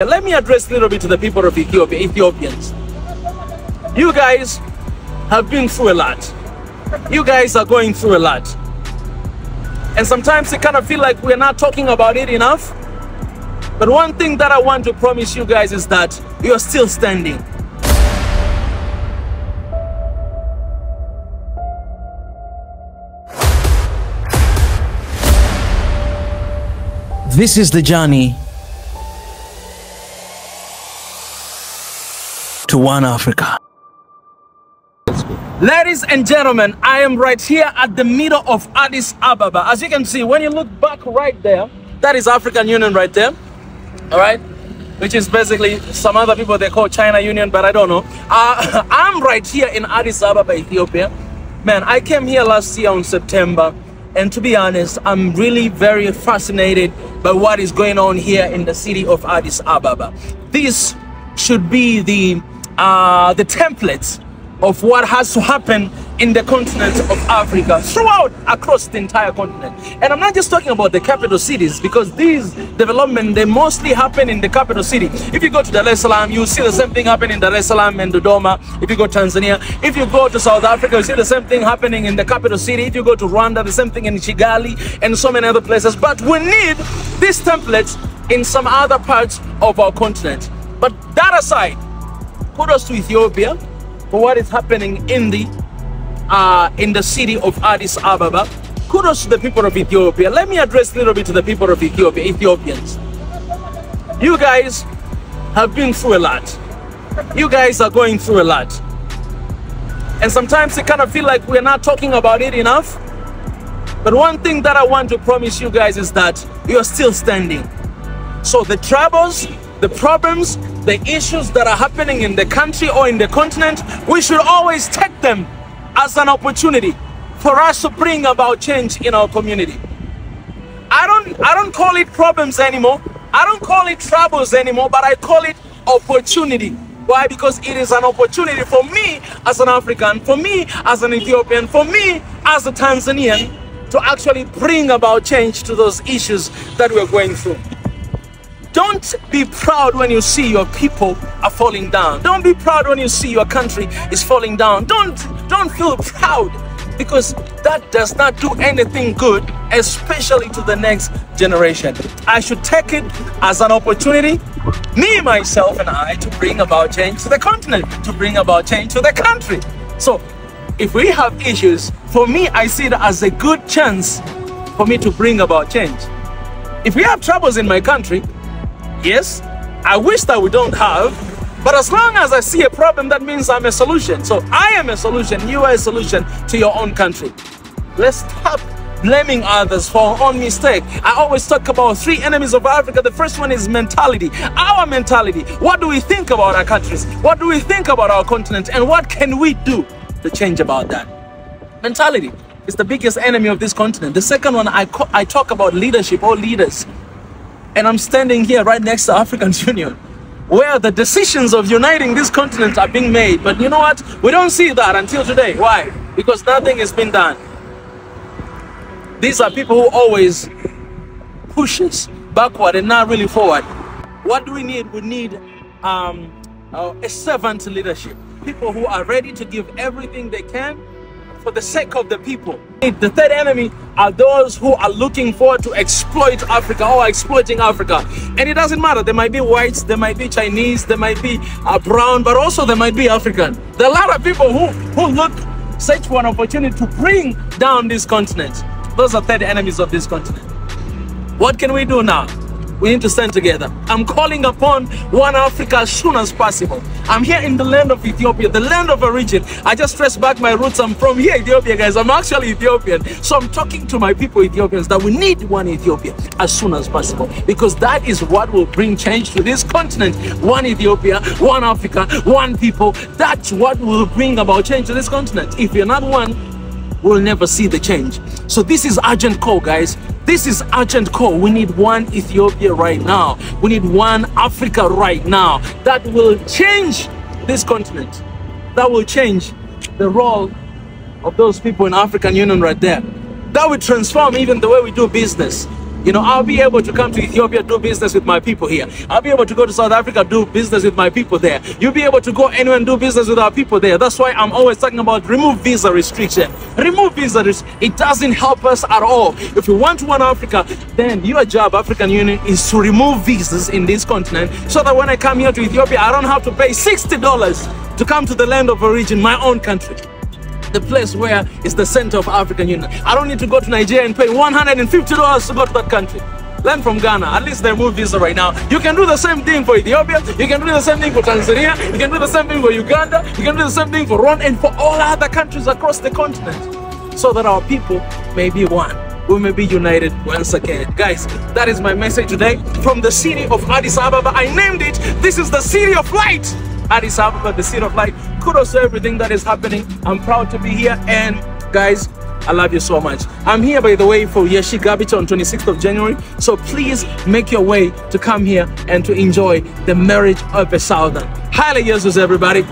Let me address a little bit to the people of Ethiopia, Ethiopians. You guys have been through a lot. You guys are going through a lot. And sometimes it kind of feel like we're not talking about it enough. But one thing that I want to promise you guys is that you're still standing. This is the journey to one Africa. Ladies and gentlemen, I am right here at the middle of Addis Ababa. As you can see, when you look back right there, that is African Union right there. All right, which is basically some other people they call China Union, but I don't know. I'm right here in Addis Ababa, Ethiopia. Man, I came here last year in September, and to be honest, I'm really very fascinated by what is going on here in the city of Addis Ababa. This should be the templates of what has to happen in the continent of Africa, throughout, across the entire continent. And I'm not just talking about the capital cities, because these developments, they mostly happen in the capital city. If you go to Dar es Salaam, you see the same thing happening in Dar es Salaam and Dodoma. If you go to Tanzania, if you go to South Africa, you see the same thing happening in the capital city. If you go to Rwanda, the same thing in Kigali and so many other places. But we need these templates in some other parts of our continent. But that aside, kudos to Ethiopia for what is happening in the city of Addis Ababa. Kudos to the people of Ethiopia. Let me address a little bit to the people of Ethiopia, Ethiopians. You guys have been through a lot. You guys are going through a lot. And sometimes it kind of feel like we're not talking about it enough. But one thing that I want to promise you guys is that you're still standing. So the troubles, the problems, the issues that are happening in the country or in the continent, we should always take them as an opportunity for us to bring about change in our community. I don't call it problems anymore. I don't call it troubles anymore, but I call it opportunity. Why? Because it is an opportunity for me as an African, for me as an Ethiopian, for me as a Tanzanian to actually bring about change to those issues that we're going through. Don't be proud when you see your people are falling down. Don't be proud when you see your country is falling down. Don't feel proud, because that does not do anything good, especially to the next generation. I should take it as an opportunity, me, myself, and I, to bring about change to the continent, to bring about change to the country. So if we have issues, for me, I see it as a good chance for me to bring about change. If we have troubles in my country, yes, I wish that we don't have, but as long as I see a problem, that means I'm a solution. So I am a solution, you are a solution to your own country. Let's stop blaming others for our own mistake. I always talk about three enemies of Africa. The first one is mentality, our mentality. What do we think about our countries? What do we think about our continent? And what can we do to change about that? Mentality is the biggest enemy of this continent. The second one, I talk about leadership or leaders. And I'm standing here right next to African Union, where the decisions of uniting this continent are being made. But you know what? We don't see that until today. Why? Because nothing has been done. These are people who always push backward and not really forward. What do we need? We need a servant leadership. People who are ready to give everything they can for the sake of the people. The third enemy are those who are looking forward to exploit Africa or exploiting Africa. And it doesn't matter. They might be whites, they might be Chinese, they might be brown, but also they might be African. There are a lot of people who search for an opportunity to bring down this continent. Those are third enemies of this continent. What can we do now? We need to stand together. I'm calling upon one Africa as soon as possible. I'm here in the land of Ethiopia, the land of origin. I just traced back my roots. I'm from here, Ethiopia, guys. I'm actually Ethiopian. So I'm talking to my people, Ethiopians, that we need one Ethiopia as soon as possible, because that is what will bring change to this continent. One Ethiopia, one Africa, one people. That's what will bring about change to this continent. If you're not one, we'll never see the change. So this is urgent call, guys. This is urgent call. We need one Ethiopia right now. We need one Africa right now. That will change this continent. That will change the role of those people in African Union right there. That will transform even the way we do business. You know, I'll be able to come to Ethiopia, do business with my people here. I'll be able to go to South Africa, do business with my people there. You'll be able to go anywhere and do business with our people there. That's why I'm always talking about remove visa restriction. Remove visa restriction. It doesn't help us at all. If you want to win Africa, then your job, African Union, is to remove visas in this continent so that when I come here to Ethiopia, I don't have to pay $60 to come to the land of origin, my own country. The place where is the center of African Union. I don't need to go to Nigeria and pay $150 to go to that country. Learn from Ghana. At least they remove visa right now. You can do the same thing for Ethiopia. You can do the same thing for Tanzania. You can do the same thing for Uganda. You can do the same thing for Rwanda and for all other countries across the continent, so that our people may be one. We may be united once again. Guys, that is my message today from the city of Addis Ababa. I named it, this is the city of light. Addis Ababa, the city of light. Kudos to everything that is happening. I'm proud to be here, and guys, I love you so much. I'm here, by the way, for Yeshi Gabicha on 26th of January. So please make your way to come here and to enjoy the marriage of a Southern. Haile Jesus, everybody.